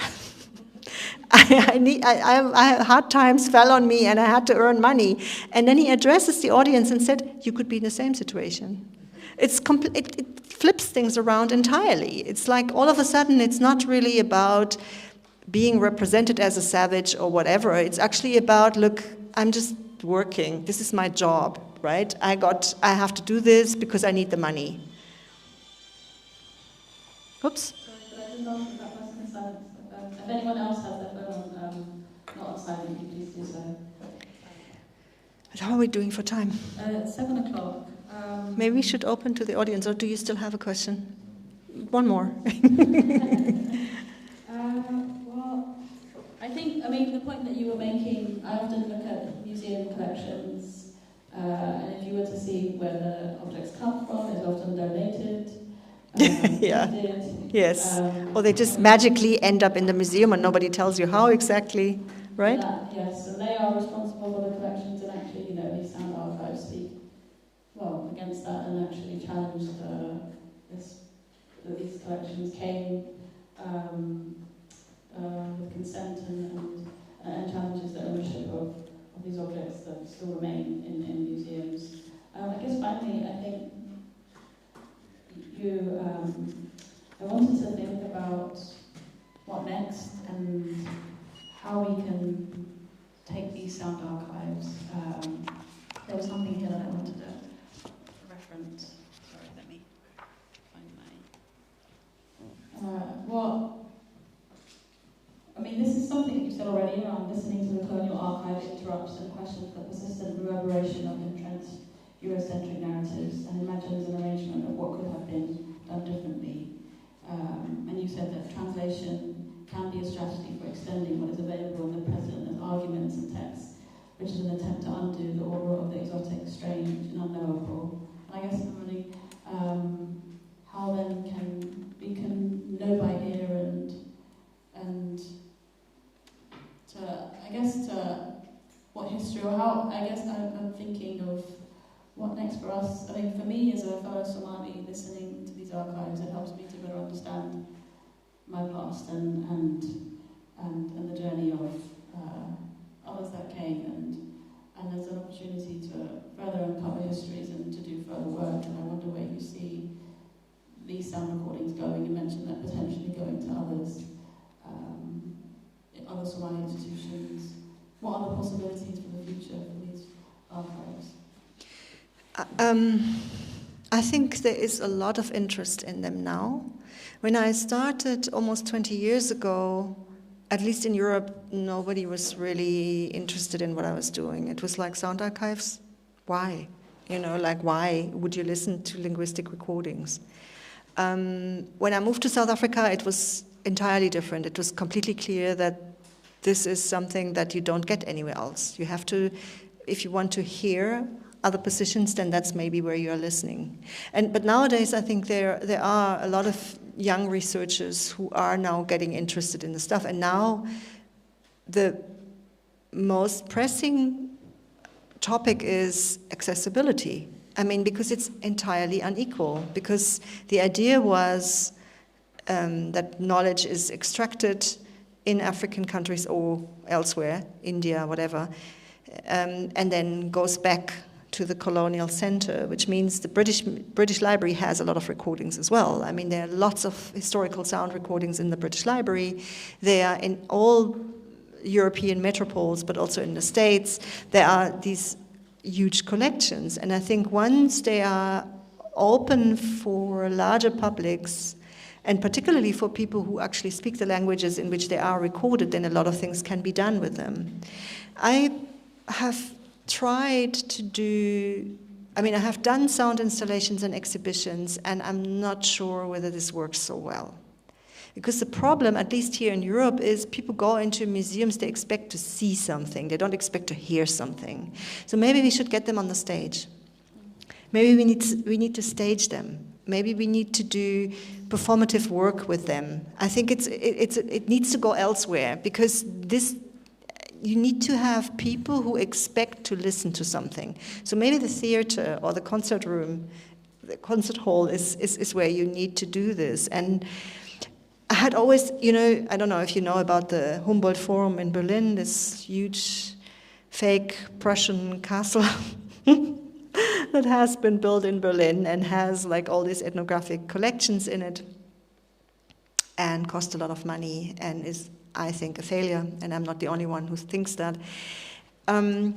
Hard times fell on me and I had to earn money." And then he addresses the audience and said, "You could be in the same situation." It flips things around entirely. It's like all of a sudden it's not really about being represented as a savage or whatever. It's actually about, look, I'm just working. This is my job, right? I have to do this because I need the money. Oops. Sorry, but I didn't ask if that person is silent. If anyone else has their phone on, not on silent, please do so. How are we doing for time? 7 o'clock. Maybe we should open to the audience, or do you still have a question? One more. Well, I think, the point that you were making, I often look at museum collections, and if you were to see where the objects come from, it's often donated. Yeah. Yes. Or they just magically end up in the museum and nobody tells you how exactly, right? Yes, and they are responsible for the collections, and actually, these sound archives speak against that and actually challenge that these collections came with consent and challenges the ownership of these objects that still remain in museums. I guess finally, I think I wanted to think about what next and how we can take these sound archives. There was something here that I wanted to reference. Sorry, let me find this is something that you said already around listening to the colonial archive interrupts and questions the persistent reverberation of entrenched Eurocentric narratives and imagines an arrangement of what could have been done differently. And you said that translation can be a strategy for extending what is available in the present as arguments and texts, which is an attempt to undo the aura of the exotic, strange, and unknowable. And I guess I'm wondering how then we can know by ear and to what history, or how, I guess I'm thinking of what next for us. For me as a fellow Somali listening to these archives, it helps me to better understand my past and the journey of others that came, and there's an opportunity to further uncover histories and to do further work. And I wonder where you see these sound recordings going. You mentioned that potentially going to others, other Somali institutions. What are the possibilities for the future for these archives? I think there is a lot of interest in them now. When I started almost 20 years ago, at least in Europe, nobody was really interested in what I was doing. It was like, sound archives? Why? Why would you listen to linguistic recordings? When I moved to South Africa, it was entirely different. It was completely clear that this is something that you don't get anywhere else. You have to, if you want to hear other positions, then that's maybe where you're listening. But nowadays, I think there are a lot of young researchers who are now getting interested in the stuff. And now the most pressing topic is accessibility. I mean, because it's entirely unequal. Because the idea was that knowledge is extracted in African countries or elsewhere, India, whatever, and then goes back to the colonial center, which means the British Library has a lot of recordings as well. I mean, there are lots of historical sound recordings in the British Library. They are in all European metropoles, but also in the States. There are these huge collections, and I think once they are open for larger publics, and particularly for people who actually speak the languages in which they are recorded, then a lot of things can be done with them. I have tried to do, I mean, I have done sound installations and exhibitions, and I'm not sure whether this works so well. Because the problem, at least here in Europe, is people go into museums, they expect to see something, they don't expect to hear something. So maybe we should get them on the stage. Maybe we need to stage them. Maybe we need to do performative work with them. I think it needs to go elsewhere, because you need to have people who expect to listen to something. So maybe the theater or the concert room, the concert hall is where you need to do this. And I had always, I don't know if you know about the Humboldt Forum in Berlin, this huge fake Prussian castle that has been built in Berlin and has like all these ethnographic collections in it and cost a lot of money and is, I think, a failure, and I'm not the only one who thinks that. I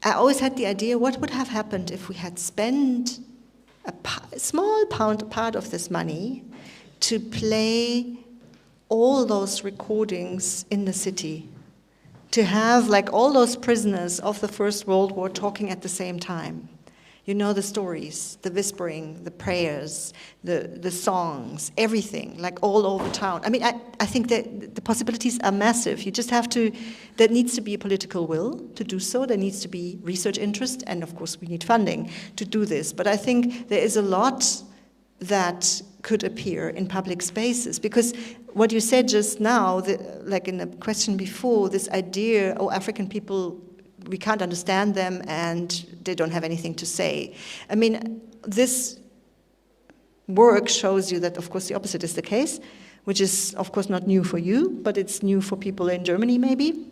always had the idea, what would have happened if we had spent a small part of this money to play all those recordings in the city, to have like all those prisoners of the First World War talking at the same time. You know the stories, the whispering, the prayers, the songs, everything, like all over town. I mean, I think that the possibilities are massive. You just have to, there needs to be a political will to do so. There needs to be research interest, and of course we need funding to do this. But I think there is a lot that could appear in public spaces, because what you said just now, like in the question before, this idea, African people, we can't understand them and they don't have anything to say. I mean, this work shows you that, of course, the opposite is the case, which is, of course, not new for you, but it's new for people in Germany, maybe.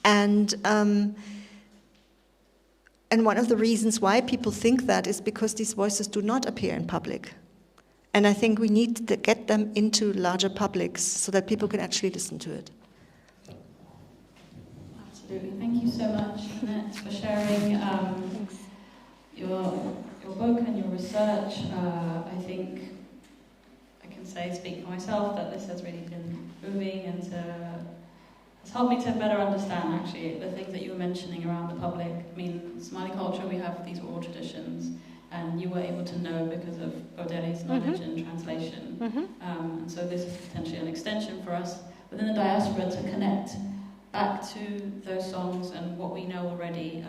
And one of the reasons why people think that is because these voices do not appear in public. And I think we need to get them into larger publics so that people can actually listen to it. Absolutely. Thank you so much, Anette, for sharing your book and your research. I think I can speak for myself, that this has really been moving and has helped me to better understand, actually, the things that you were mentioning around the public. I mean, Somali culture, we have these oral traditions, and you were able to know because of Bodeli's knowledge and translation. And so this is potentially an extension for us within the diaspora to connect back to those songs and what we know already,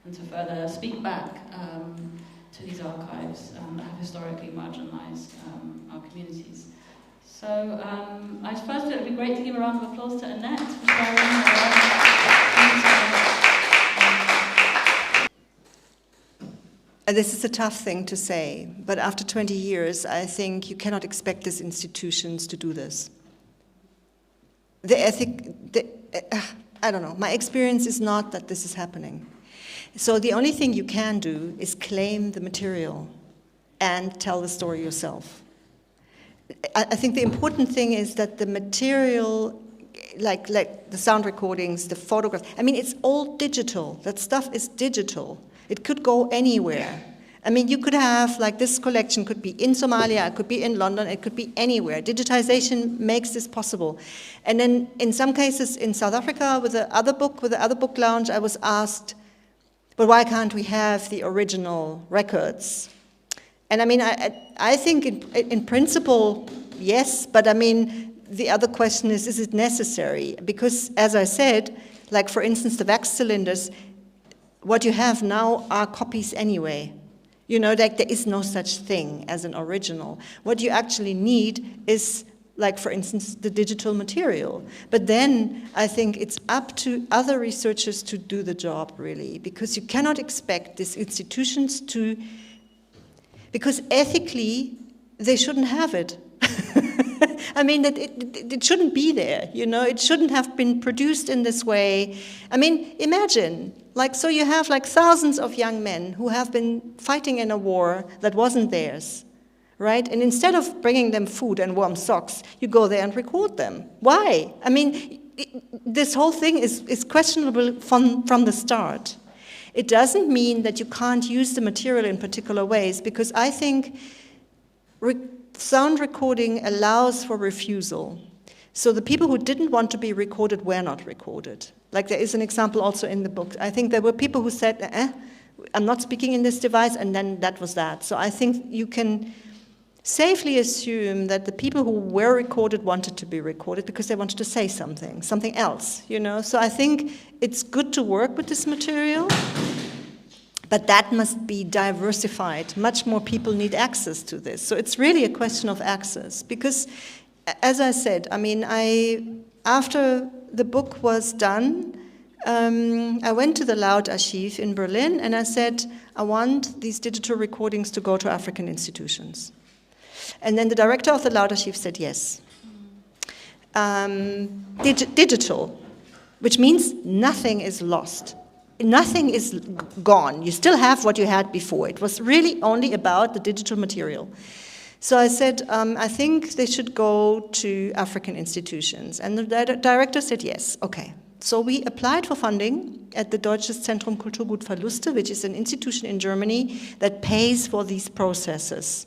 and to further speak back to these archives that have historically marginalized our communities. So I suppose it would be great to give a round of applause to Anette for sharing This is a tough thing to say, but after 20 years, I think you cannot expect these institutions to do this. I don't know, my experience is not that this is happening. So the only thing you can do is claim the material and tell the story yourself. I think the important thing is that the material, like the sound recordings, the photographs, I mean, it's all digital. That stuff is digital. It could go anywhere. I mean, you could have, like, this collection could be in Somalia, it could be in London, it could be anywhere. Digitization makes this possible. And then in some cases in South Africa with the other book lounge, I was asked, but why can't we have the original records? And I mean, I think in principle, yes, but I mean, the other question is it necessary? Because as I said, like for instance, the wax cylinders, what you have now are copies anyway. Like there is no such thing as an original. What you actually need is like, for instance, the digital material. But then I think it's up to other researchers to do the job, really, because you cannot expect these institutions to, because ethically, they shouldn't have it. I mean, that it shouldn't be there, you know, it shouldn't have been produced in this way. I mean, imagine, like, so you have like thousands of young men who have been fighting in a war that wasn't theirs, right? And instead of bringing them food and warm socks, you go there and record them. Why? I mean, this whole thing is questionable from the start. It doesn't mean that you can't use the material in particular ways, because I think sound recording allows for refusal. So the people who didn't want to be recorded were not recorded. Like, there is an example also in the book. I think there were people who said, I'm not speaking in this device, and then that was that. So I think you can safely assume that the people who were recorded wanted to be recorded because they wanted to say something else, you know. So I think it's good to work with this material, but that must be diversified. Much more people need access to this. So it's really a question of access, because, as I said, I mean, after the book was done, I went to the Loud Archive in Berlin and I said, I want these digital recordings to go to African institutions. And then the director of the Loud Archive said yes. Digital, which means nothing is lost. Nothing is gone. You still have what you had before. It was really only about the digital material. So I said, I think they should go to African institutions. And the director said yes, okay. So we applied for funding at the Deutsches Zentrum Kulturgutverluste, which is an institution in Germany that pays for these processes.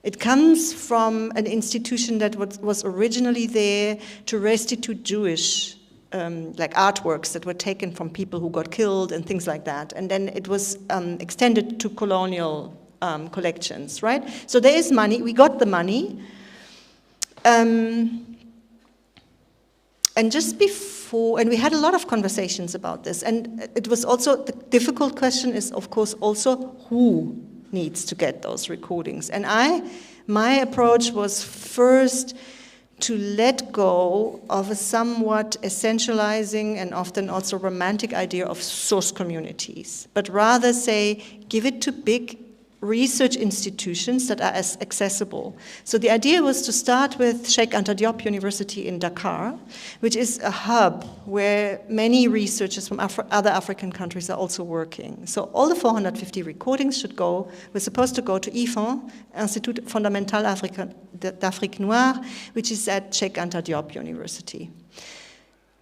It comes from an institution that was originally there to restitute Jewish like artworks that were taken from people who got killed and things like that. And then it was extended to colonial collections, right? So there is money. We got the money. And just before, and we had a lot of conversations about this. And it was also, the difficult question is, of course, also who needs to get those recordings. And my approach was first to let go of a somewhat essentializing and often also romantic idea of source communities, but rather say, give it to big research institutions that are as accessible. So the idea was to start with Cheikh Anta Diop University in Dakar, which is a hub where many researchers from other African countries are also working. So all the 450 recordings were supposed to go to IFAN, Institut Fondamental d'Afrique Noire, which is at Cheikh Anta Diop University.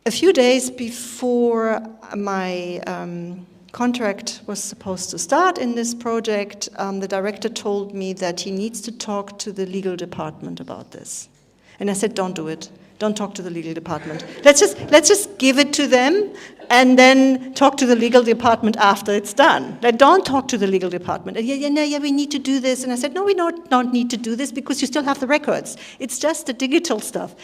A few days before my contract was supposed to start in this project, the director told me that he needs to talk to the legal department about this. And I said, don't do it. Don't talk to the legal department. Let's just give it to them and then talk to the legal department after it's done. Don't talk to the legal department. And yeah, we need to do this. And I said, no, we don't need to do this because you still have the records. It's just the digital stuff.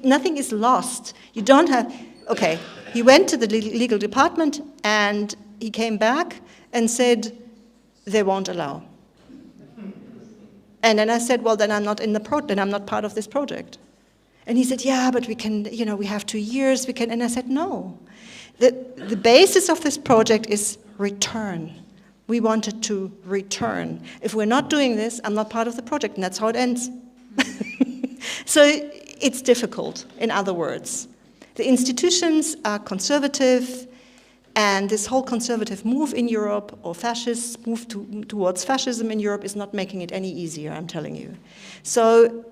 Nothing is lost. You don't have... Okay, he went to the legal department and he came back and said, they won't allow. And then I said, well, then I'm not then I'm not part of this project. And he said, yeah, but we can, we have 2 years, and I said, no. The basis of this project is return. We wanted to return. If we're not doing this, I'm not part of the project, and that's how it ends. So it's difficult, in other words. The institutions are conservative, and this whole conservative move in Europe, or fascist move towards fascism in Europe, is not making it any easier, I'm telling you. So,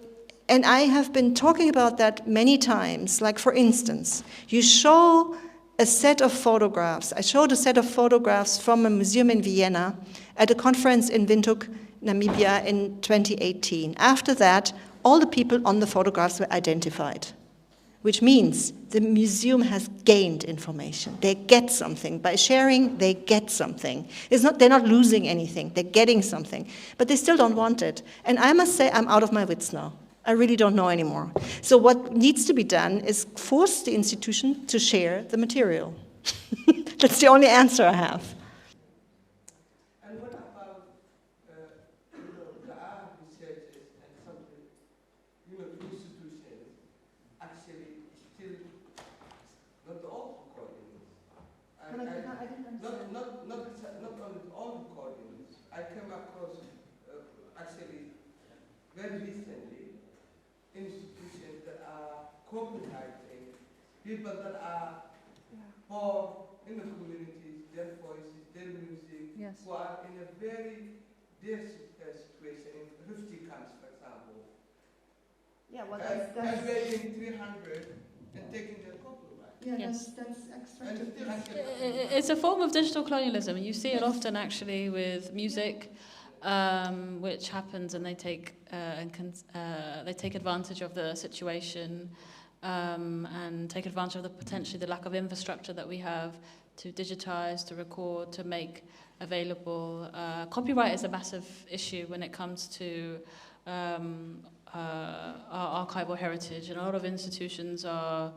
and I have been talking about that many times. Like, for instance, you show a set of photographs. I showed a set of photographs from a museum in Vienna at a conference in Windhoek, Namibia in 2018. After that, all the people on the photographs were identified, which means the museum has gained information. They get something. By sharing, they get something. They're not losing anything. They're getting something. But they still don't want it. And I must say, I'm out of my wits now. I really don't know anymore. So what needs to be done is force the institution to share the material. That's the only answer I have. And what about the art researchers and some of the human institutions not only all recordings. I came across actually very recently institutions that are copyrighting people that are born in the communities, their voices, their music, Yes. who are in a very dear situation in refugee camps, for example. Yeah, well, And paying 300 and taking their copyright. yeah, Yes. that's And extractive. still has It's a form of digital colonialism, and you see it often actually with music, which happens, and they take they take advantage of the situation, and take advantage of potentially the lack of infrastructure that we have to digitize, to record, to make available. Copyright is a massive issue when it comes to our archival heritage, and a lot of institutions are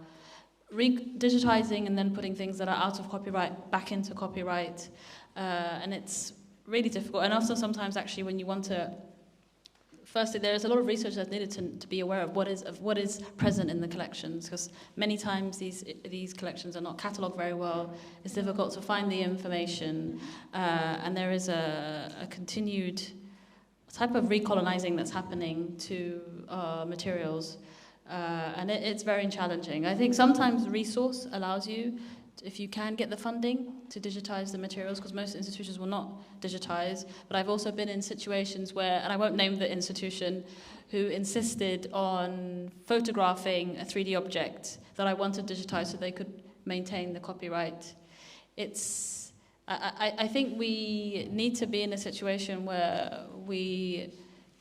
digitizing and then putting things that are out of copyright back into copyright, and it's really difficult. And also sometimes actually when you want to, firstly there's a lot of research that's needed to be aware of what is present in the collections, because many times these collections are not catalogued very well. It's difficult to find the information, and there is a continued type of recolonizing that's happening to materials. And it's very challenging. I think sometimes resource allows you, if you can get the funding, to digitize the materials, because most institutions will not digitize. But I've also been in situations where, and I won't name the institution, who insisted on photographing a 3D object that I wanted digitized so they could maintain the copyright. I think we need to be in a situation where we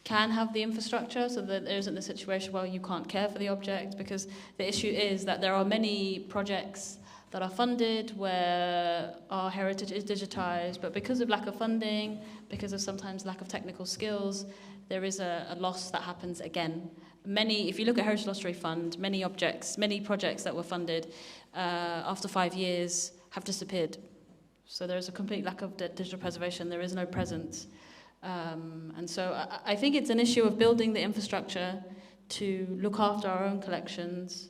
can have the infrastructure so that there isn't a situation where you can't care for the object, because the issue is that there are many projects that are funded where our heritage is digitized, but because of lack of funding, because of sometimes lack of technical skills, there is a loss that happens again. If you look at Heritage Lottery Fund, many projects that were funded after 5 years have disappeared. So there is a complete lack of digital preservation. There is no presence. And so I think it's an issue of building the infrastructure to look after our own collections,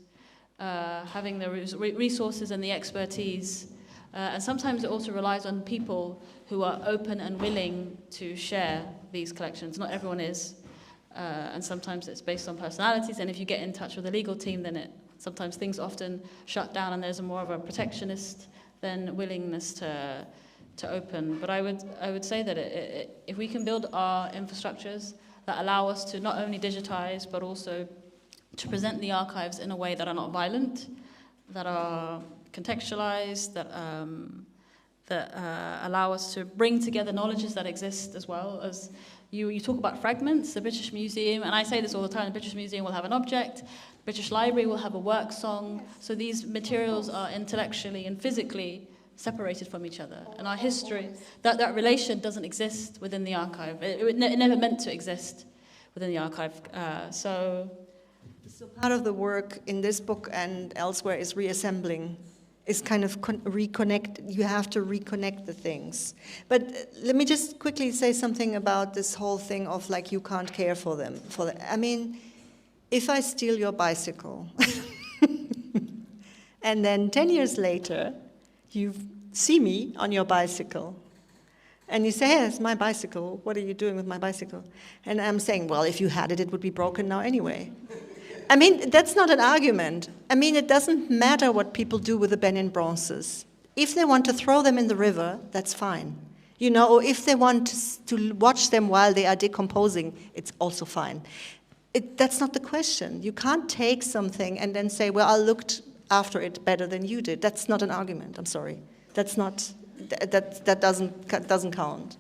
having the resources and the expertise. And sometimes it also relies on people who are open and willing to share these collections. Not everyone is. And sometimes it's based on personalities. And if you get in touch with the legal team, then sometimes things often shut down, and there's more of a protectionist than willingness to open. But I would say that if we can build our infrastructures that allow us to not only digitize, but also to present the archives in a way that are not violent, that are contextualized, that allow us to bring together knowledges that exist as well. As you talk about fragments, the British Museum, and I say this all the time, the British Museum will have an object, the British Library will have a work song, so these materials are intellectually and physically separated from each other. And our history, that relation doesn't exist within the archive. It never meant to exist within the archive. So part of the work in this book and elsewhere is reassembling, is kind of reconnect. You have to reconnect the things. But let me just quickly say something about this whole thing of like you can't care for them. I mean, if I steal your bicycle, and then 10 years later, you see me on your bicycle, and you say, hey, it's my bicycle. What are you doing with my bicycle? And I'm saying, well, if you had it, it would be broken now anyway. I mean, that's not an argument. I mean, it doesn't matter what people do with the Benin bronzes. If they want to throw them in the river, that's fine. You know, or if they want to watch them while they are decomposing, it's also fine. That's not the question. You can't take something and then say, well, I looked after it better than you did. That's not an argument. I'm sorry. That's not. That doesn't count.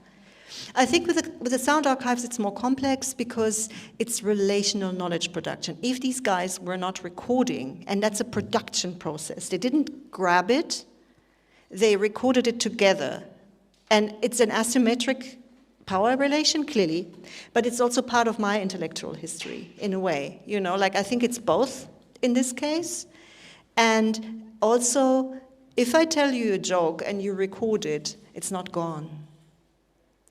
I think with the sound archives, it's more complex because it's relational knowledge production. If these guys were not recording, and that's a production process, they didn't grab it, they recorded it together. And it's an asymmetric power relation, clearly, but it's also part of my intellectual history, in a way. You know, like I think it's both in this case. And also, if I tell you a joke and you record it, it's not gone.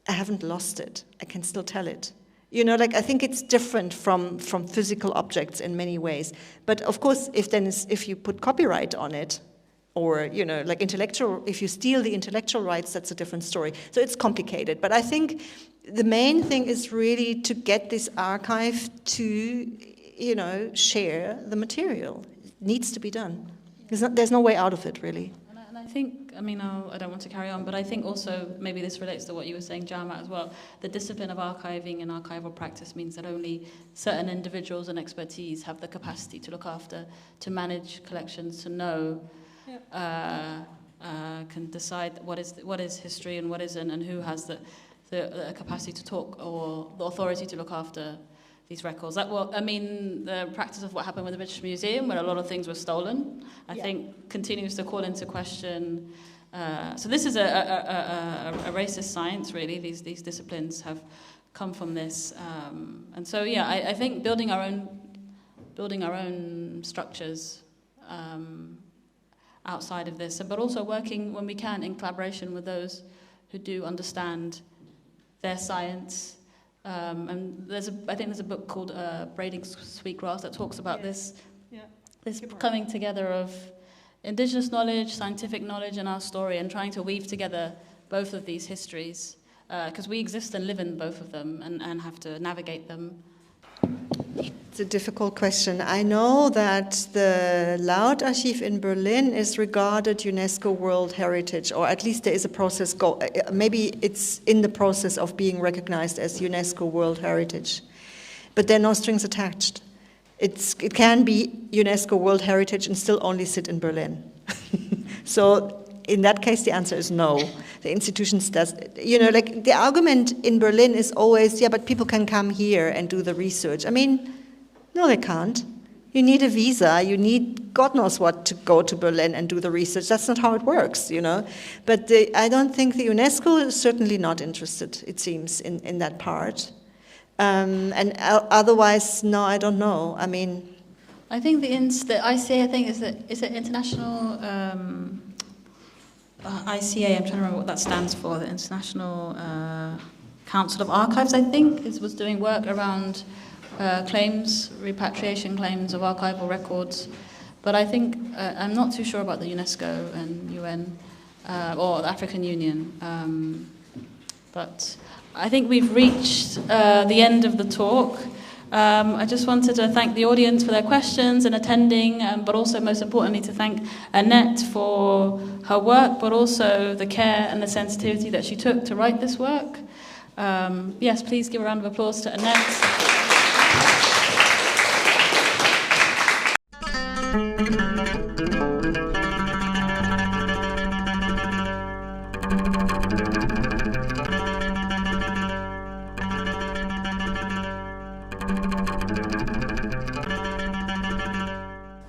I haven't lost it. I can still tell it. You know, like I think it's different from physical objects in many ways. But of course, if you put copyright on it, or, like if you steal the intellectual rights, that's a different story. So it's complicated. But I think the main thing is really to get this archive to, share the material. It needs to be done. There's no way out of it, really. And I think, I don't want to carry on, but I think also, maybe this relates to what you were saying, Jama, as well, the discipline of archiving and archival practice means that only certain individuals and expertise have the capacity to look after, to manage collections, to know, can decide what is history and what isn't, and who has the capacity to talk or the authority to look after these records. The practice of what happened with the British Museum, where a lot of things were stolen, I think continues to call into question. So this is a racist science, really. These disciplines have come from this, and so I think building our own structures outside of this, but also working when we can in collaboration with those who do understand their science. And I think there's a book called Braiding Sweetgrass that talks about this coming together of indigenous knowledge, scientific knowledge, and our story, and trying to weave together both of these histories, because we exist and live in both of them and have to navigate them. It's a difficult question. I know that the Lautarchiv in Berlin is regarded UNESCO World Heritage, or at least there is a process, maybe it's in the process of being recognized as UNESCO World Heritage. But there are no strings attached. It can be UNESCO World Heritage and still only sit in Berlin. So in that case, the answer is no. The institutions the argument in Berlin is always, but people can come here and do the research. No, they can't. You need a visa. You need God knows what to go to Berlin and do the research. That's not how it works, But I don't think the UNESCO is certainly not interested, it seems, in that part. And otherwise, no, I don't know. I think the ICA, I think, is it international... ICA, I'm trying to remember what that stands for, the International Council of Archives, I think, was doing work around claims, repatriation claims of archival records. But I think, I'm not too sure about the UNESCO and UN or the African Union. But I think we've reached the end of the talk. I just wanted to thank the audience for their questions and attending, but also most importantly to thank Anette for her work, but also the care and the sensitivity that she took to write this work. Yes, please give a round of applause to Anette.